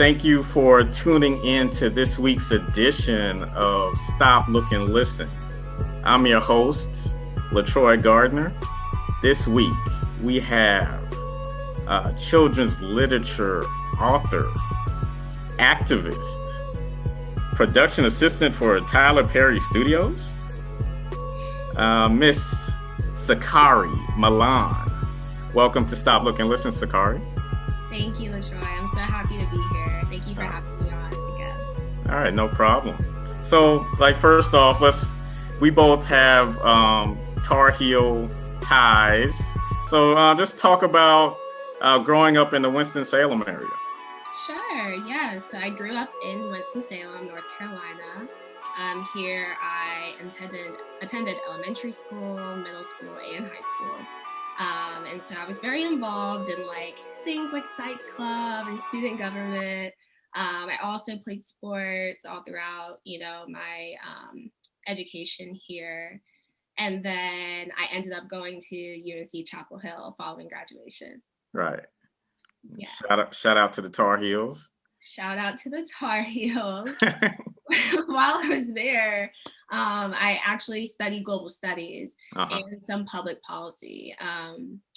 Thank you for tuning in to this week's edition of Stop, Look, and Listen. I'm your host, LaTroy Gardner. This week, we have children's literature author, activist, production assistant for Tyler Perry Studios, Miss Sakari Milan. Welcome to Stop, Look, and Listen, Sakari. Thank you, LaTroy. I'm so happy to be here. Thank you for having me on as a guest. All right, no problem. So, first off, we both have Tar Heel ties. So just talk about growing up in the Winston-Salem area. Sure, yeah. So I grew up in Winston-Salem, North Carolina. Here I attended elementary school, middle school, and high school. And so I was very involved in things like Psych Club and student government. I also played sports all throughout, my education here. And then I ended up going to UNC Chapel Hill following graduation. Right. Yeah. Shout out to the Tar Heels. Shout out to the Tar Heels. While I was there, I actually studied global studies and some public policy.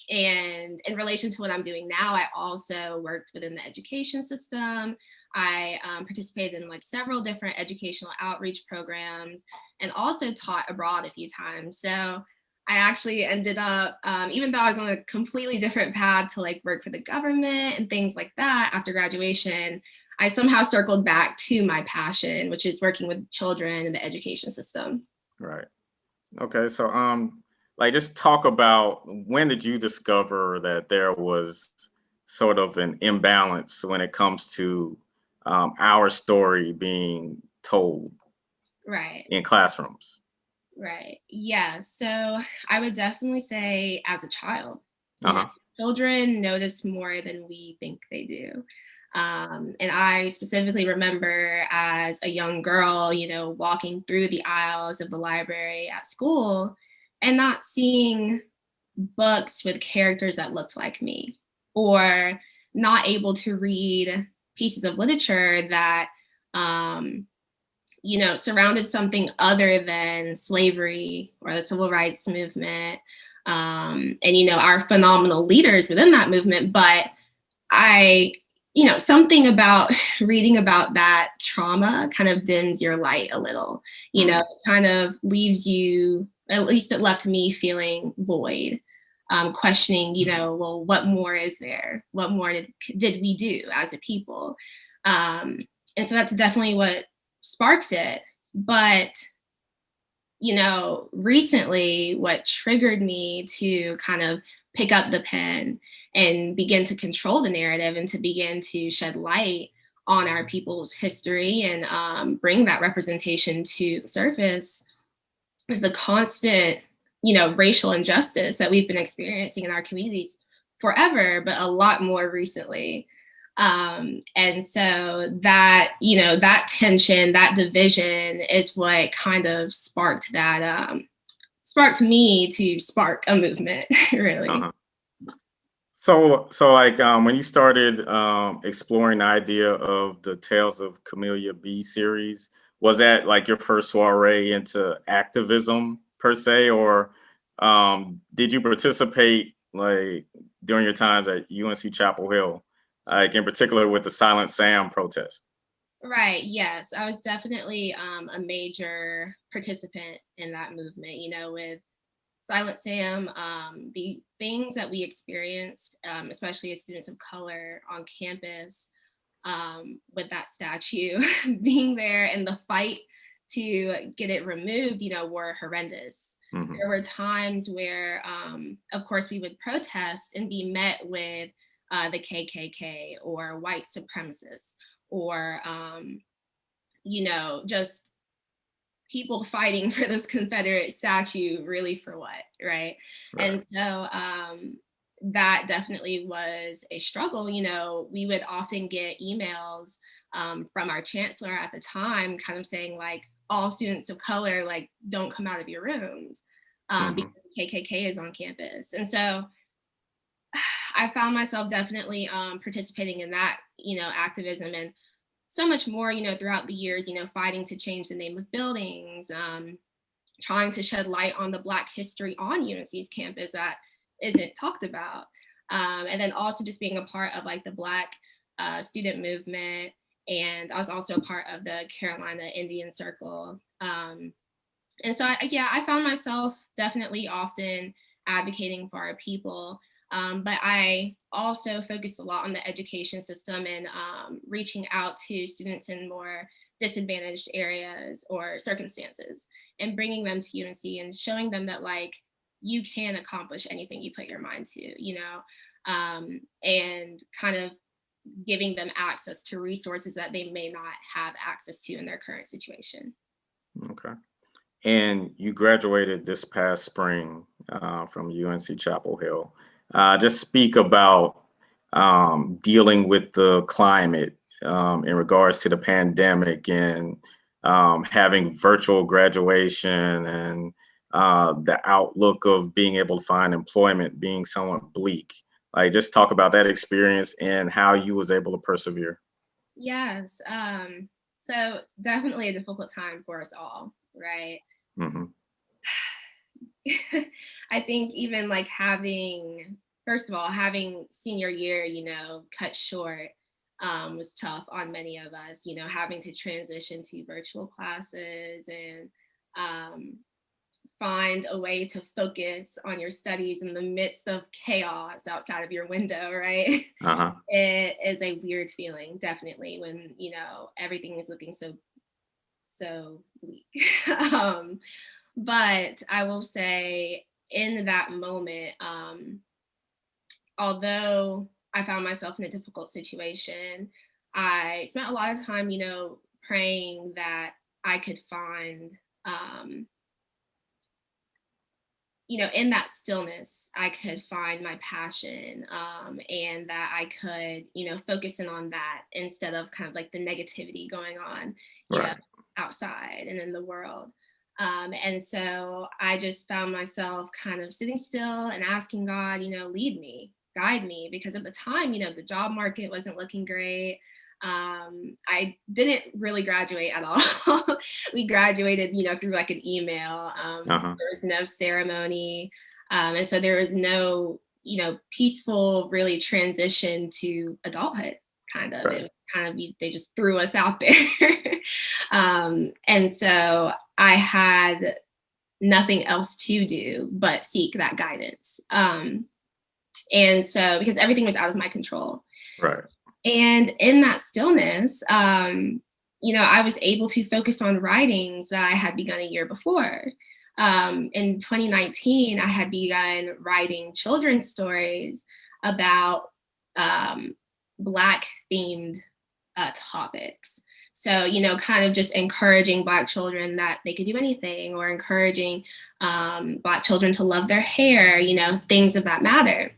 And in relation to what I'm doing now, I also worked within the education system. I participated in several different educational outreach programs and also taught abroad a few times. So I actually ended up, even though I was on a completely different path to work for the government and things like that after graduation, I somehow circled back to my passion, which is working with children in the education system. Right. Okay. So, just talk about, when did you discover that there was sort of an imbalance when it comes to our story being told in classrooms? Right. Yeah. So I would definitely say as a child, children notice more than we think they do. And I specifically remember as a young girl, walking through the aisles of the library at school and not seeing books with characters that looked like me, or not able to read pieces of literature that, surrounded something other than slavery or the civil rights movement, and, our phenomenal leaders within that movement. But something about reading about that trauma kind of dims your light a little, it kind of leaves you, at least it left me feeling void, questioning, well, what more is there? What more did we do as a people? And so that's definitely what sparks it. But, recently what triggered me to kind of pick up the pen and begin to control the narrative and to begin to shed light on our people's history and bring that representation to the surface is the constant, racial injustice that we've been experiencing in our communities forever, but a lot more recently. And so that, that tension, that division is what kind of sparked me to spark a movement, really. So when you started exploring the idea of the Tales of Camelia B series, was that your first soiree into activism per se, or did you participate during your times at UNC Chapel Hill, in particular with the Silent Sam protest? Right. Yes, I was definitely a major participant in that movement. With Silent Sam, the things that we experienced, especially as students of color on campus, with that statue being there and the fight to get it removed, were horrendous. There were times where, of course, we would protest and be met with the KKK or white supremacists or, just people fighting for this Confederate statue, really for what, right? And so that definitely was a struggle. We would often get emails from our chancellor at the time kind of saying all students of color, don't come out of your rooms because the KKK is on campus. And so I found myself definitely participating in that, activism, and so much more, throughout the years, fighting to change the name of buildings, trying to shed light on the Black history on UNC's campus that isn't talked about. And then also just being a part of like the Black student movement. And I was also a part of the Carolina Indian Circle. And so, I found myself definitely often advocating for our people. But I also focused a lot on the education system and reaching out to students in more disadvantaged areas or circumstances and bringing them to UNC and showing them that like you can accomplish anything you put your mind to, and kind of giving them access to resources that they may not have access to in their current situation. Okay. And you graduated this past spring from UNC Chapel Hill. Just speak about dealing with the climate in regards to the pandemic and having virtual graduation and the outlook of being able to find employment being somewhat bleak. Like, just talk about that experience and how you was able to persevere. Yes. So definitely a difficult time for us all, right? Mm-hmm. I think even like first of all, having senior year, cut short was tough on many of us, having to transition to virtual classes and find a way to focus on your studies in the midst of chaos outside of your window, right? Uh-huh. It is a weird feeling, definitely, when, everything is looking so bleak. But I will say in that moment, although I found myself in a difficult situation, I spent a lot of time, praying that I could find, in that stillness, I could find my passion, and that I could, focus in on that instead of kind of like the negativity going on, Right. outside and in the world. And so I just found myself kind of sitting still and asking God, lead me, guide me, because at the time, the job market wasn't looking great. I didn't really graduate at all. We graduated, through like an email. Uh-huh. There was no ceremony. And so there was no, peaceful really transition to adulthood, kind of. Right. It was kind of, they just threw us out there. And so I had nothing else to do but seek that guidance. And so, because everything was out of my control. Right. And in that stillness, I was able to focus on writings that I had begun a year before. In 2019, I had begun writing children's stories about Black themed topics. So, kind of just encouraging Black children that they could do anything, or encouraging Black children to love their hair, things of that matter.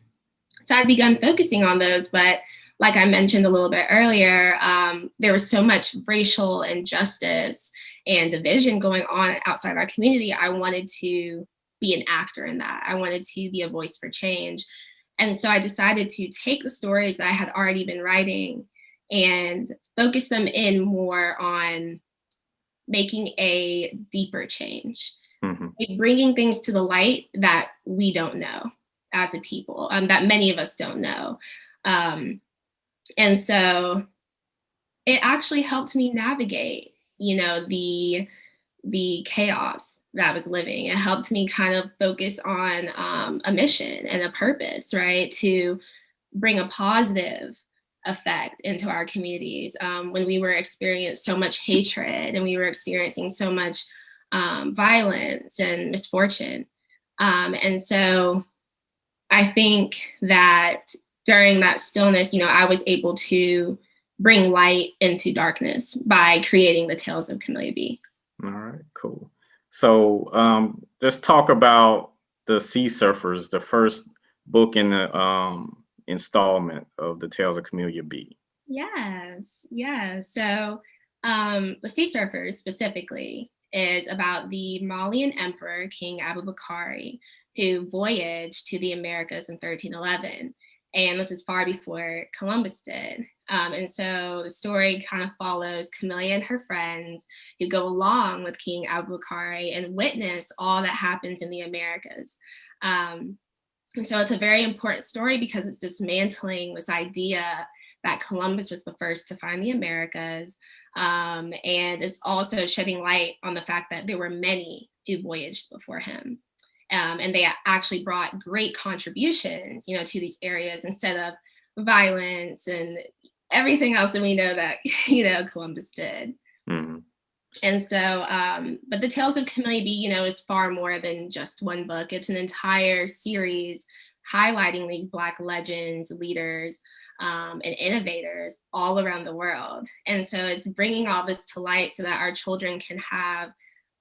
So I'd begun focusing on those, but like I mentioned a little bit earlier, there was so much racial injustice and division going on outside our community. I wanted to be an actor in that. I wanted to be a voice for change. And so I decided to take the stories that I had already been writing and focus them in more on making a deeper change, like bringing things to the light that we don't know as a people, that many of us don't know. And so it actually helped me navigate, the chaos that I was living. It helped me kind of focus on a mission and a purpose, right? To bring a positive effect into our communities when we were experiencing so much hatred and we were experiencing so much violence and misfortune. And so I think that during that stillness, I was able to bring light into darkness by creating the Tales of Camelia B. All right, cool. So let's talk about the Sea Surfers, the first book in the installment of the Tales of Camelia B. Yes, yeah. So the Sea Surfers specifically is about the Malian Emperor, King Abubakari, who voyaged to the Americas in 1311. And this is far before Columbus did. And so the story kind of follows Camelia and her friends who go along with King Abubakar and witness all that happens in the Americas. And so it's a very important story because it's dismantling this idea that Columbus was the first to find the Americas. And it's also shedding light on the fact that there were many who voyaged before him. And they actually brought great contributions, to these areas instead of violence and everything else that we know that, Columbus did. Mm-hmm. And so, but the Tales of Camelia B, is far more than just one book. It's an entire series highlighting these Black legends, leaders, and innovators all around the world. And so it's bringing all this to light so that our children can have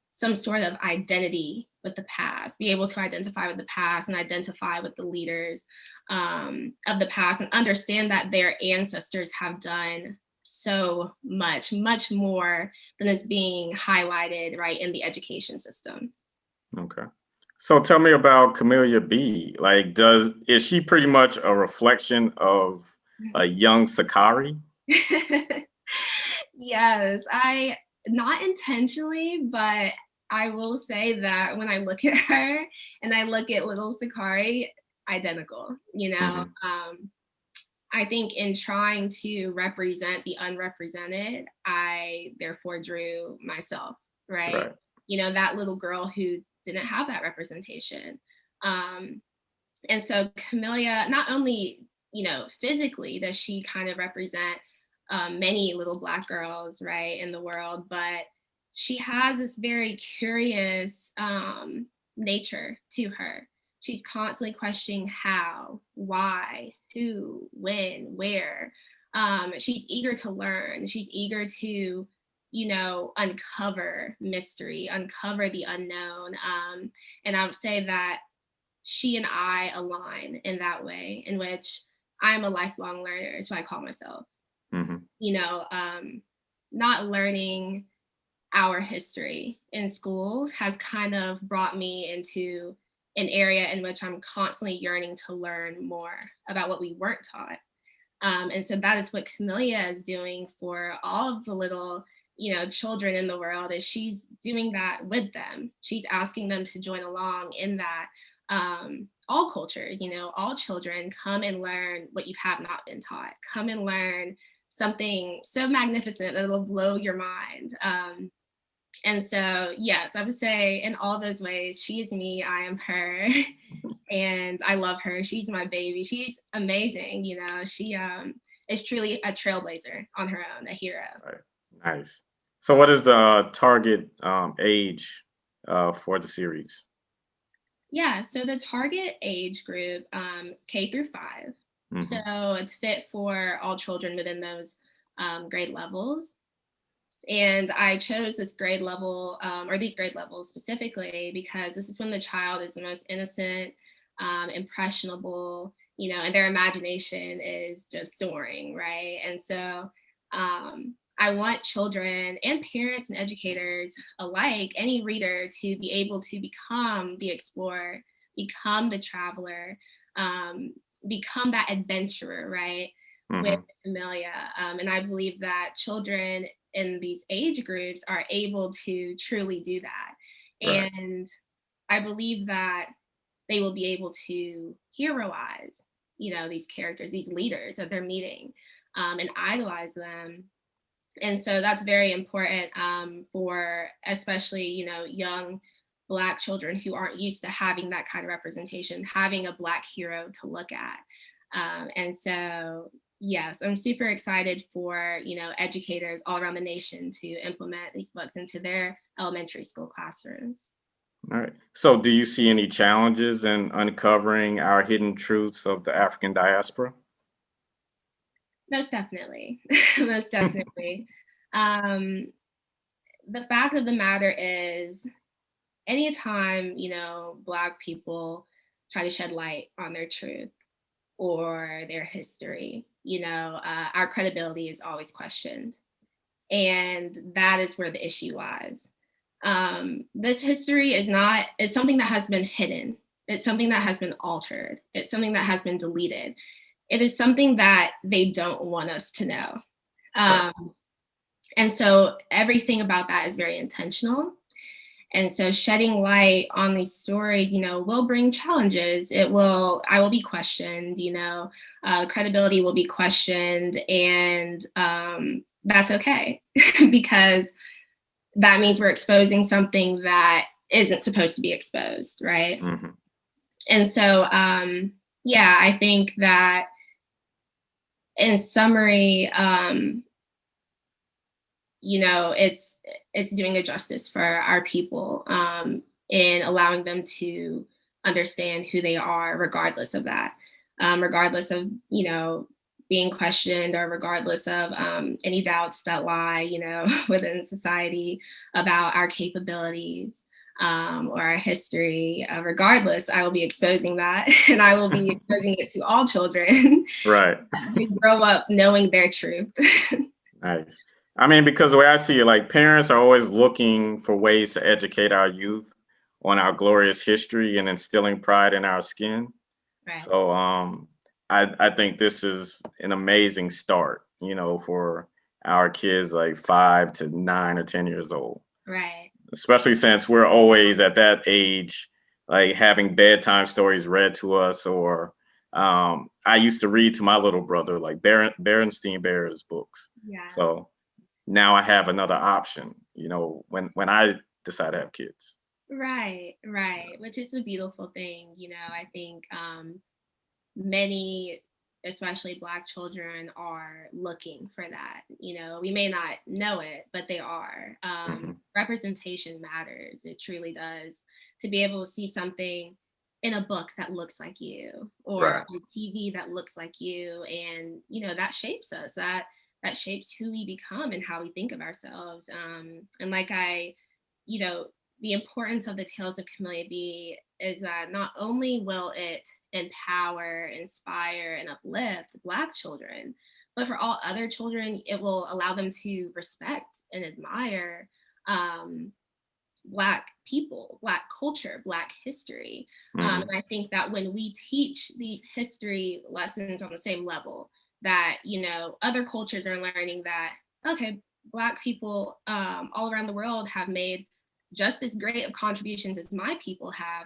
some sort of identity with the past, be able to identify with the past and identify with the leaders of the past, and understand that their ancestors have done so much more than is being highlighted right in the education system. Okay. So tell me about Camelia B. Like, is she pretty much a reflection of a young Sakari? Yes, not intentionally, but I will say that when I look at her and I look at little Sakari, identical, I think in trying to represent the unrepresented, I therefore drew myself, right? That little girl who didn't have that representation. And so Camelia, not only, physically does she kind of represent many little Black girls, right, in the world, but she has this very curious nature to her. She's constantly questioning how, why, who, when, where. She's eager to learn. She's eager to, uncover mystery, uncover the unknown. And I would say that she and I align in that way, in which I'm a lifelong learner, so I call myself. Not learning our history in school has kind of brought me into an area in which I'm constantly yearning to learn more about what we weren't taught. And so that is what Camelia is doing for all of the little, children in the world, is she's doing that with them. She's asking them to join along in that. All cultures, all children, come and learn what you have not been taught. Come and learn something so magnificent that it'll blow your mind. And so, yes, I would say in all those ways, she is me, I am her, and I love her. She's my baby. She's amazing. She is truly a trailblazer on her own, a hero. Right. Nice. So what is the target age for the series? Yeah, so the target age group, K through 5. Mm-hmm. So it's fit for all children within those grade levels. And I chose this grade level, or these grade levels specifically, because this is when the child is the most innocent, impressionable, and their imagination is just soaring, right? And so I want children and parents and educators alike, any reader, to be able to become the explorer, become the traveler, become that adventurer, right? Mm-hmm. With Camelia. And I believe that children in these age groups are able to truly do that. Right. And I believe that they will be able to heroize, these characters, these leaders that they're meeting, and idolize them. And so that's very important for especially, young Black children who aren't used to having that kind of representation, having a Black hero to look at. And so, yes, I'm super excited for, educators all around the nation to implement these books into their elementary school classrooms. All right. So do you see any challenges in uncovering our hidden truths of the African diaspora? Most definitely. Most definitely. The fact of the matter is, anytime, Black people try to shed light on their truth or their history, our credibility is always questioned. And that is where the issue lies. This history is something that has been hidden. It's something that has been altered. It's something that has been deleted. it is something that they don't want us to know. Right. And so everything about that is very intentional. And so shedding light on these stories, will bring challenges. I will be questioned, credibility will be questioned. And that's okay because that means we're exposing something that isn't supposed to be exposed, right? Mm-hmm. And so, I think that in summary, it's doing a justice for our people in allowing them to understand who they are, regardless of that, regardless of being questioned, or regardless of any doubts that lie within society about our capabilities or our history. Regardless, I will be exposing that, and I will be exposing it to all children. Right. They grow up knowing their truth. Nice. I mean, because the way I see it, like parents are always looking for ways to educate our youth on our glorious history and instilling pride in our skin. Right. So I think this is an amazing start, for our kids like 5 to 9 or 10 years old. Right. Especially since we're always at that age, like having bedtime stories read to us, or I used to read to my little brother like Berenstein Bears books. Yeah. So now I have another option, when I decide to have kids. Right, which is a beautiful thing. I think many, especially Black children, are looking for that. We may not know it, but they are. Mm-hmm. Representation matters. It truly does. To be able to see something in a book that looks like you, or Right. on TV that looks like you, and that shapes us. That shapes who we become and how we think of ourselves. And like the importance of the Tales of Camelia B is that not only will it empower, inspire, and uplift Black children, but for all other children, it will allow them to respect and admire Black people, Black culture, Black history. Mm-hmm. And I think that when we teach these history lessons on the same level, that, other cultures are learning that, okay, Black people all around the world have made just as great of contributions as my people have.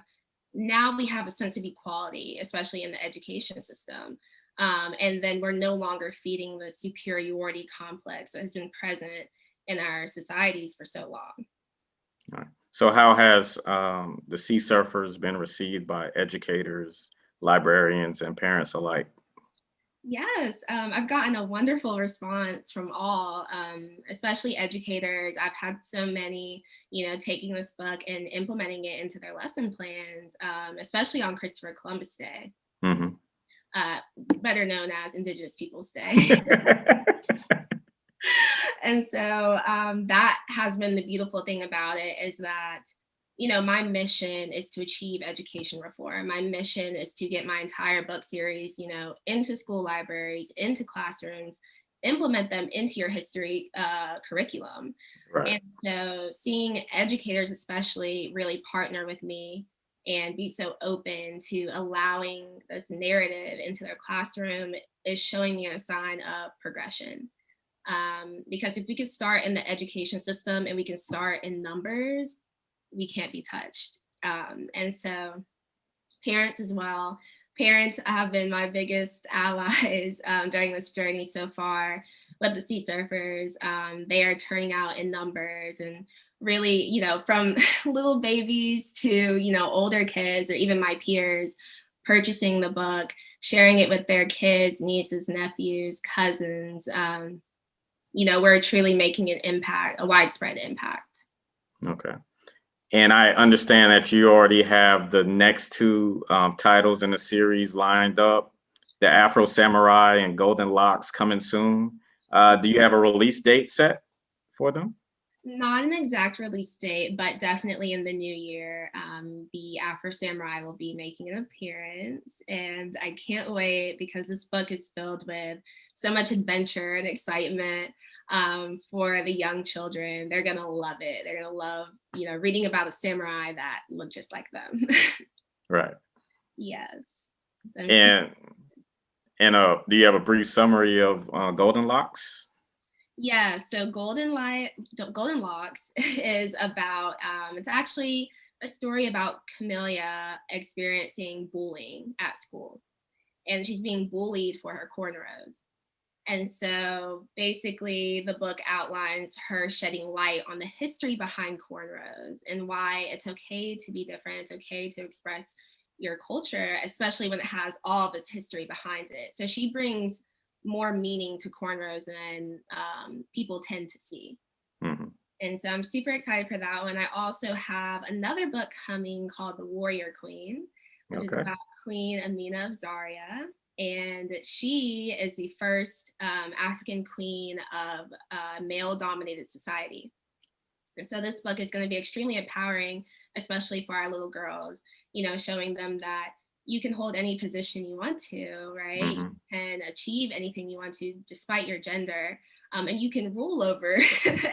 Now we have a sense of equality, especially in the education system. And then we're no longer feeding the superiority complex that has been present in our societies for so long. All right. So how has the Sea Surfers been received by educators, librarians, and parents alike? Yes, I've gotten a wonderful response from all, especially educators. I've had so many, taking this book and implementing it into their lesson plans, especially on Christopher Columbus Day, Mm-hmm. better known as Indigenous Peoples Day. And so that has been the beautiful thing about it, is that, my mission is to achieve education reform. My mission is to get my entire book series, into school libraries, into classrooms, implement them into your history curriculum. Right. And so seeing educators especially really partner with me and be so open to allowing this narrative into their classroom is showing me a sign of progression. Because if we can start in the education system and we can start in numbers, we can't be touched. And so parents as well. Parents have been my biggest allies during this journey so far with the Sea Surfers. They are turning out in numbers, and really, from little babies to, older kids, or even my peers, purchasing the book, sharing it with their kids, nieces, nephews, cousins. We're truly making an impact, a widespread impact. Okay. And I understand that you already have the next two titles in the series lined up, the Afro Samurai and Golden Locks, coming soon. Do you have a release date set for them? Not an exact release date, but definitely in the new year, the Afro Samurai will be making an appearance. And I can't wait, because this book is filled with so much adventure and excitement for the young children. They're going to love it. They're going to love, reading about a samurai that look just like them. Right. Yes. So And do you have a brief summary of Golden Locks? Yeah, so Golden Locks is about, it's actually a story about Camelia experiencing bullying at school. And she's being bullied for her cornrows. And so basically, the book outlines her shedding light on the history behind cornrows and why it's okay to be different. It's okay to express your culture, especially when it has all this history behind it. So she brings more meaning to cornrows than people tend to see. Mm-hmm. And so I'm super excited for that one. I also have another book coming called The Warrior Queen, which is about Queen Amina of Zaria. And she is the first African queen of male-dominated society. And so this book is going to be extremely empowering, especially for our little girls, you know, showing them that you can hold any position you want to, right? Mm-hmm. You can achieve anything you want to, despite your gender, and you can rule over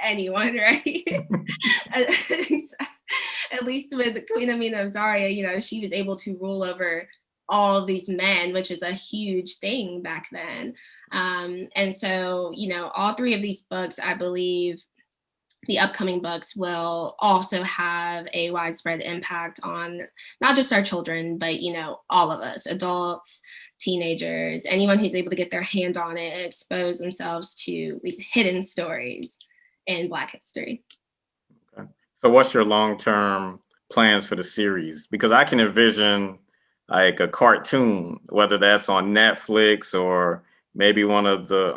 anyone, right? At least with Queen Amina of Zaria, you know, she was able to rule over all of these men, which is a huge thing back then. And so, you know, all three of these books, I believe, the upcoming books will also have a widespread impact on not just our children, but, you know, all of us, adults, teenagers, anyone who's able to get their hand on it and expose themselves to these hidden stories in Black history. Okay. So what's your long-term plans for the series? Because I can envision like a cartoon, whether that's on Netflix or maybe one of the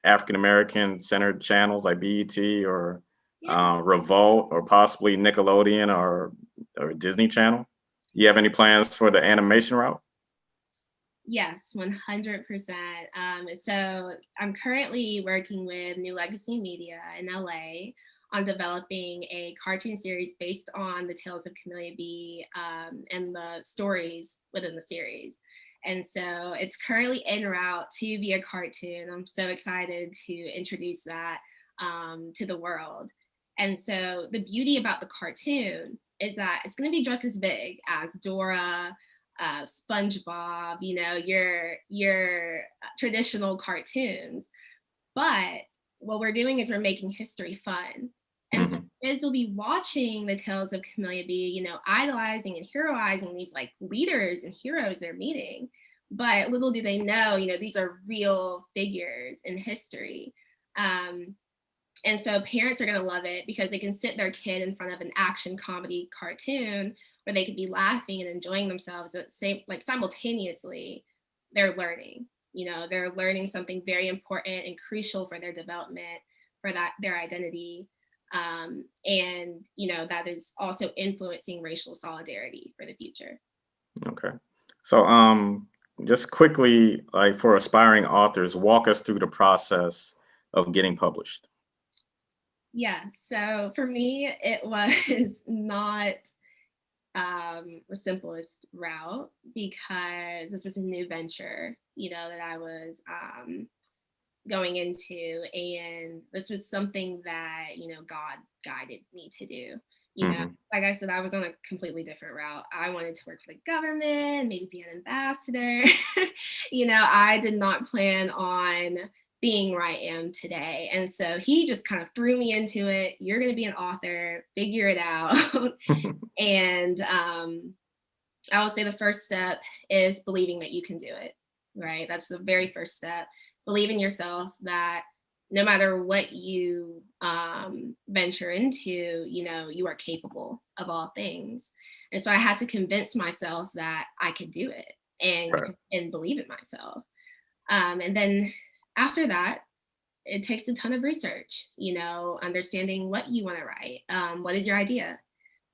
African American centered channels like BET or Revolt or possibly Nickelodeon or Disney Channel. You have any plans for the animation route? Yes, 100%. So I'm currently working with New Legacy Media in LA on developing a cartoon series based on the Tales of Camelia B and the stories within the series. And so it's currently en route to be a cartoon. I'm so excited to introduce that to the world. And so the beauty about the cartoon is that it's going to be just as big as Dora, SpongeBob, you know, your traditional cartoons. But what we're doing is we're making history fun. And so kids will be watching the Tales of Camelia B, you know, idolizing and heroizing these like leaders and heroes they're meeting. But little do they know, you know, these are real figures in history. And so parents are going to love it because they can sit their kid in front of an action comedy cartoon where they could be laughing and enjoying themselves at the same, like simultaneously, they're learning. You know, they're learning something very important and crucial for their development, for that their identity. And, you know, that is also influencing racial solidarity for the future. Okay. So just quickly, like for aspiring authors, walk us through the process of getting published. Yeah, so for me, it was not the simplest route because this was a new venture, you know, that I was going into, and this was something that, you know, God guided me to do. You know, like I said, I was on a completely different route. I wanted to work for the government, maybe be an ambassador. You know, I did not plan on being where I am today. And so he just kind of threw me into it. You're going to be an author, figure it out. And I will say the first step is believing that you can do it, right? That's the very first step. Believe in yourself that no matter what you venture into, you know, you are capable of all things. And so I had to convince myself that I could do it and believe in myself. And then after that, it takes a ton of research, you know, understanding what you want to write. What is your idea?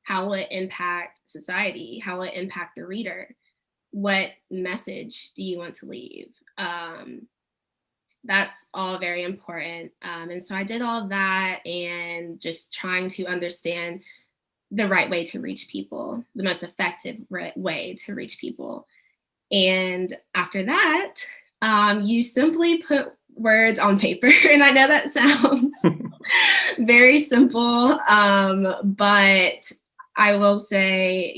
How will it impact society? How will it impact the reader? What message do you want to leave? That's all very important. And so I did all of that and just trying to understand the right way to reach people, the most effective way to reach people. And after that, you simply put words on paper. And I know that sounds very simple, but I will say,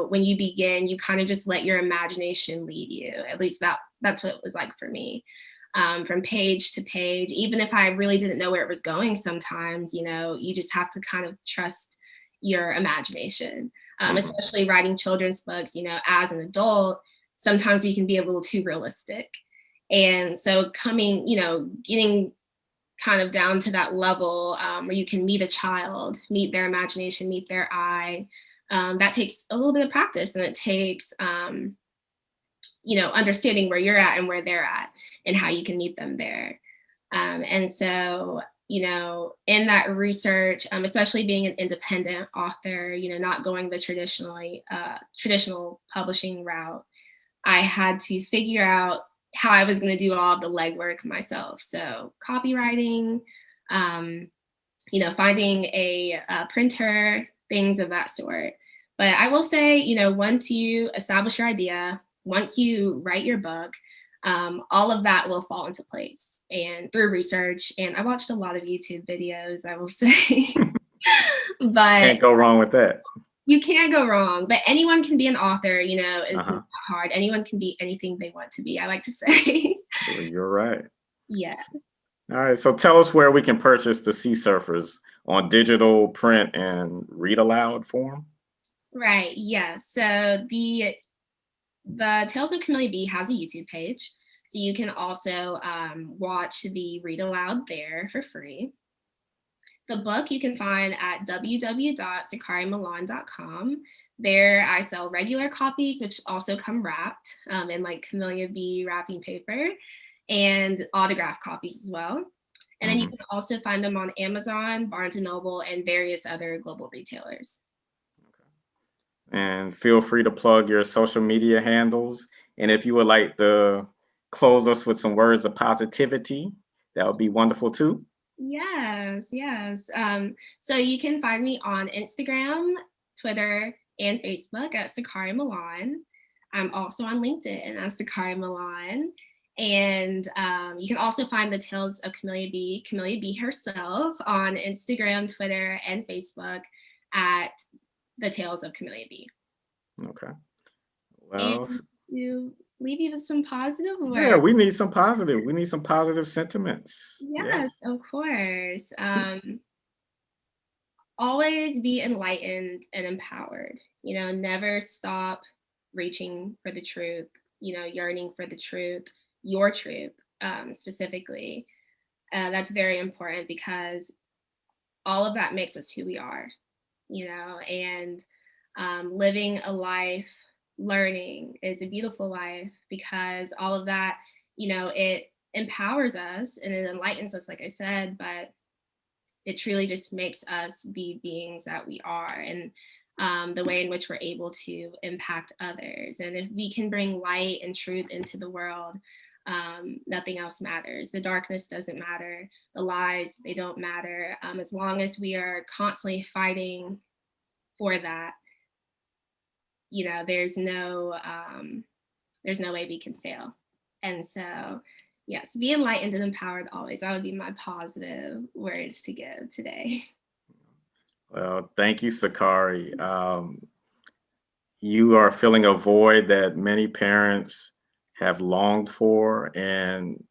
when you begin, you kind of just let your imagination lead you. At least that's what it was like for me. From page to page, even if I really didn't know where it was going sometimes, you just have to kind of trust your imagination, especially writing children's books, as an adult, sometimes we can be a little too realistic. And so getting kind of down to that level where you can meet a child, meet their imagination, meet their eye, that takes a little bit of practice, and it takes, understanding where you're at and where they're at and how you can meet them there. And so, in that research, especially being an independent author, not going the traditional publishing route, I had to figure out how I was going to do all the legwork myself. So copywriting, finding a printer, things of that sort. But I will say, once you establish your idea, once you write your book, all of that will fall into place, and through research. And I watched a lot of YouTube videos, I will say. But can't go wrong with that. You can't go wrong. But anyone can be an author, it's not hard. Anyone can be anything they want to be, I like to say. Well, you're right. Yeah. All right. So tell us where we can purchase the Sea Surfers, on digital, print, and read aloud form. Right. Yeah. So the Tales of Camelia B has a YouTube page. So you can also watch the read aloud there for free. The book you can find at www.sakarimilan.com. There I sell regular copies, which also come wrapped in like Camelia B wrapping paper, and autographed copies as well. And then you can also find them on Amazon, Barnes & Noble, and various other global retailers. Okay. And feel free to plug your social media handles. And if you would like to close us with some words of positivity, that would be wonderful too. Yes. So you can find me on Instagram, Twitter, and Facebook at Sakari Milan. I'm also on LinkedIn as Sakari Milan. And you can also find the Tales of Camelia B herself, on Instagram, Twitter, and Facebook at the Tales of Camelia B. Okay. Well, and to leave you with some positive words. Yeah, we need some positive sentiments. Yes, of course. Always be enlightened and empowered. Never stop reaching for the truth, yearning for the truth, your truth specifically. That's very important, because all of that makes us who we are, and living a life learning is a beautiful life, because all of that, it empowers us and it enlightens us, like I said, but it truly just makes us the beings that we are, and the way in which we're able to impact others. And if we can bring light and truth into the world, nothing else matters. The darkness doesn't matter. The lies, they don't matter. As long as we are constantly fighting for that, there's no way we can fail. And so, yes, be enlightened and empowered always. That would be my positive words to give today. Well, thank you, Sakari. You are filling a void that many parents have longed for. And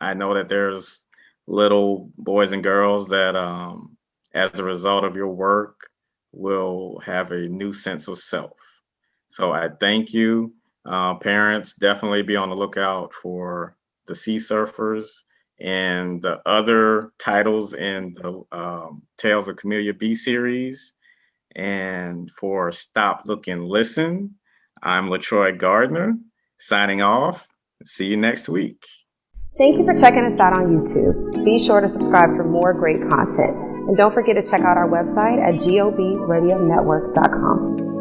I know that there's little boys and girls that, as a result of your work, will have a new sense of self. So I thank you. Parents, definitely be on the lookout for the Sea Surfers and the other titles in the Tales of Camelia B series. And for Stop, Look, and Listen, I'm LaTroy Gardner, signing off. See you next week. Thank you for checking us out on YouTube. Be sure to subscribe for more great content. And don't forget to check out our website at gobradionetwork.com.